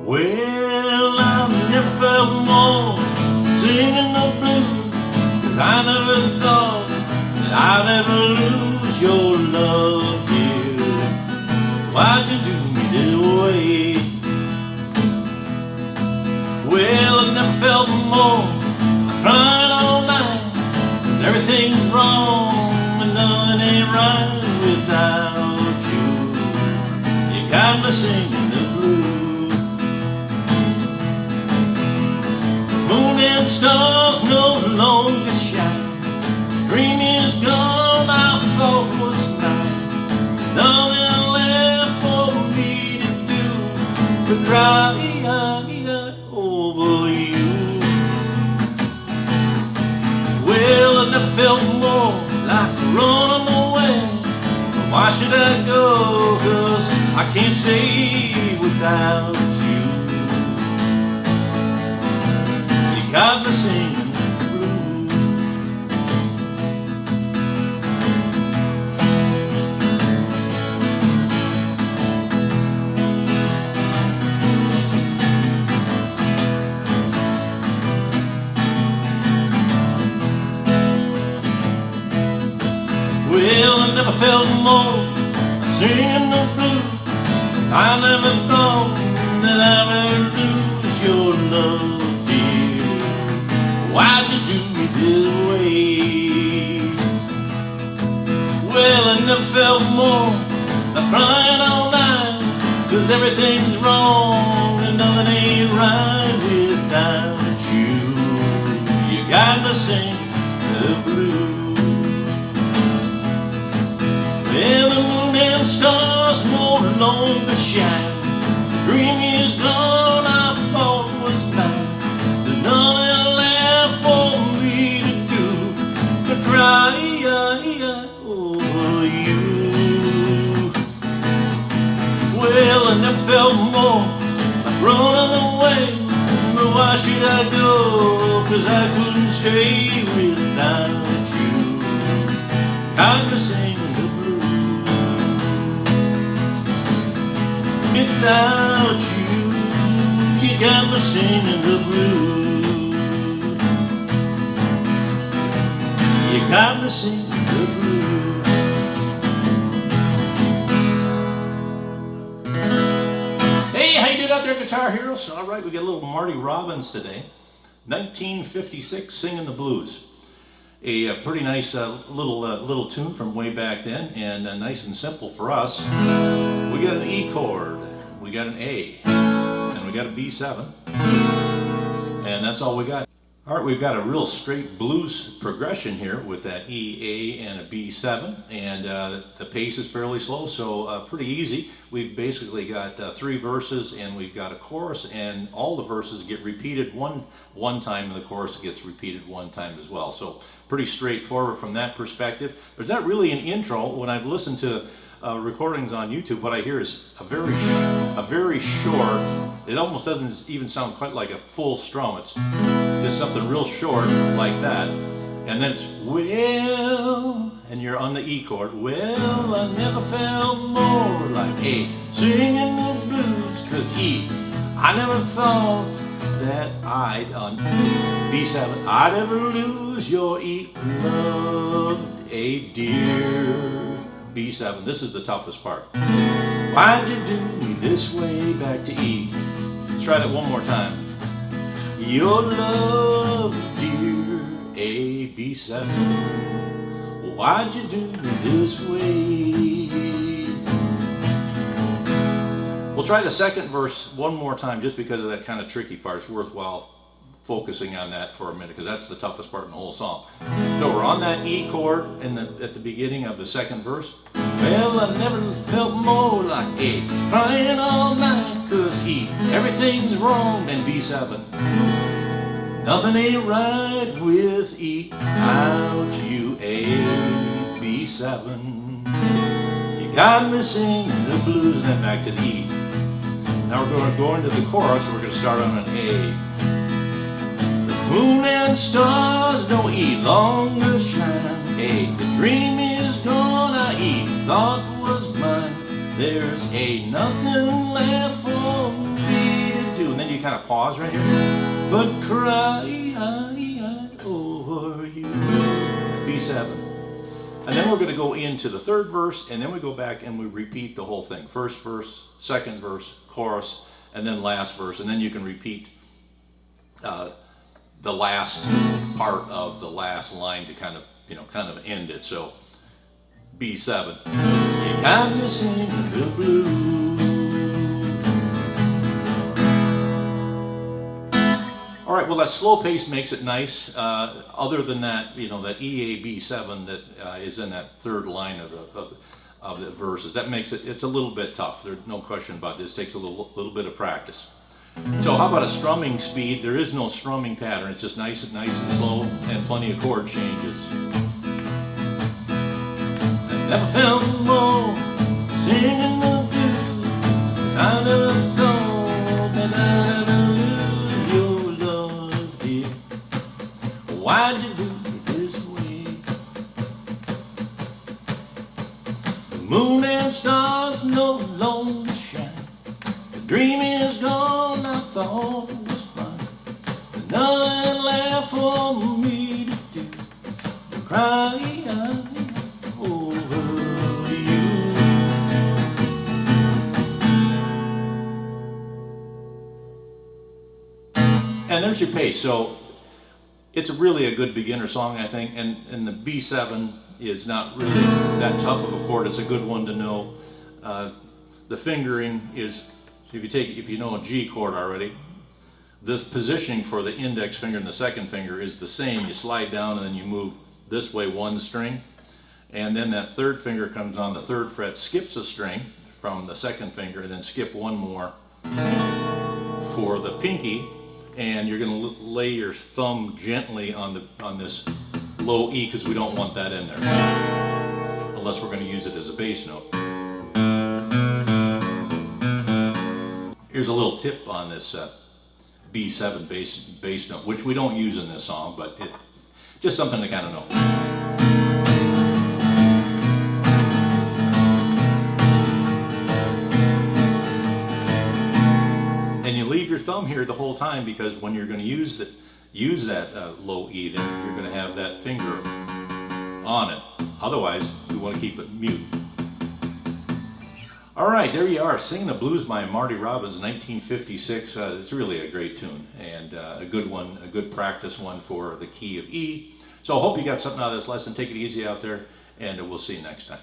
Well, I've never felt more singing the blues, 'cause I never thought that I'd ever lose your love, dear. Why'd you do me this way? Well, I've never felt more crying all night, 'cause everything's wrong and nothing ain't right without you. You got me singing the blues. Moon and stars no longer shine. Dream is gone, I thought was mine. Nothing left for me to do but cry over you. Well, I never felt more like running away. Why should I go? 'Cause I can't stay without you. You got me singing the blues. Well, I never felt more singing the blues. I never thought that I'd ever lose your love, dear. Why'd you do me this way? Well, I never felt more like crying all night, 'cause everything's wrong and nothing ain't right without you. You got me singing the blues. Well, the moon and stars no longer shine. The dream is gone, I thought was mine. There's nothing left for me to do but cry over you. Well, I never felt more like running away. But why should I go? 'Cause I couldn't stay without you. Got me singing the blues. Without you, you got me singing the blues. You got me singing the blues. Hey, how you doing out there, Guitar Heroes? All right, we got a little Marty Robbins today. 1956, Singing the Blues. A pretty nice little tune from way back then, and nice and simple for us. We got an E chord, we got an A, and we got a B7, and that's all we got. All right, we've got a real straight blues progression here with that E, A, and a B7, and the pace is fairly slow, so pretty easy. We've basically got 3 verses, and we've got a chorus, and all the verses get repeated one time, and the chorus gets repeated one time as well. So pretty straightforward from that perspective. There's not really an intro. When I've listened to recordings on YouTube, what I hear is a very short. It almost doesn't even sound quite like a full strum. It's just something real short like that, and then it's well, and you're on the E chord. Well, I never felt more like A, singing the blues, 'cause E, I never thought that I'd on B7 I'd ever lose your E love, A dear. B7, this is the toughest part. Why'd you do me this way? Back to E. Let's try that one more time. Your love, dear, A, B7. Why'd you do me this way? We'll try the second verse one more time, just because of that kind of tricky part. It's worthwhile focusing on that for a minute, because that's the toughest part in the whole song. So we're on that E chord at the beginning of the second verse. Well, I never felt more like A, crying all night, 'cause E, everything's wrong, and B7. Nothing ain't right with E, out you, A, B7. You got me singing the blues, and then back to the E. Now we're going to go into the chorus, and we're going to start on an A. The moon and stars no E longer shine. A, the dream is gone, I E thought was mine. There's A, nothing left for me to do kind of pause right here. But cry over you. B7. And then we're going to go into the third verse, and then we go back and we repeat the whole thing. First verse, second verse, chorus, and then last verse. And then you can repeat the last part of the last line to kind of end it. So B7. You got me singing the blues. All right, well, that slow pace makes it nice. Other than that, that EAB7 that is in that third line of the verses, that makes it's a little bit tough. There's no question about this. It takes a little bit of practice. So how about a strumming speed? There is no strumming pattern. It's just nice and slow, and plenty of chord changes. I never felt more singing the blues. I never thought that I'd ever lose your love, dear. Why'd you do it this way? The moon and stars no longer shine. The dream is gone, I thought it was mine. There's nothing left for me to do but cry over you. And there's your pace. So it's really a good beginner song, I think, and the B7 is not really that tough of a chord. It's a good one to know. The fingering is, if you know a G chord already, this positioning for the index finger and the second finger is the same. You slide down and then you move this way one string, and then that third finger comes on the third fret, skips a string from the second finger, and then skip one more for the pinky, and you're going to lay your thumb gently on this low E, because we don't want that in there unless we're going to use it as a bass note. Here's a little tip on this B7 bass note, which we don't use in this song, but just something to kind of know. And you leave your thumb here the whole time, because when you're going to use that low E, then you're going to have that finger on it. Otherwise, we want to keep it mute. All right, there you are, Singing the Blues by Marty Robbins, 1956. It's really a great tune, and a good one, a good practice one for the key of E. So I hope you got something out of this lesson. Take it easy out there, and we'll see you next time.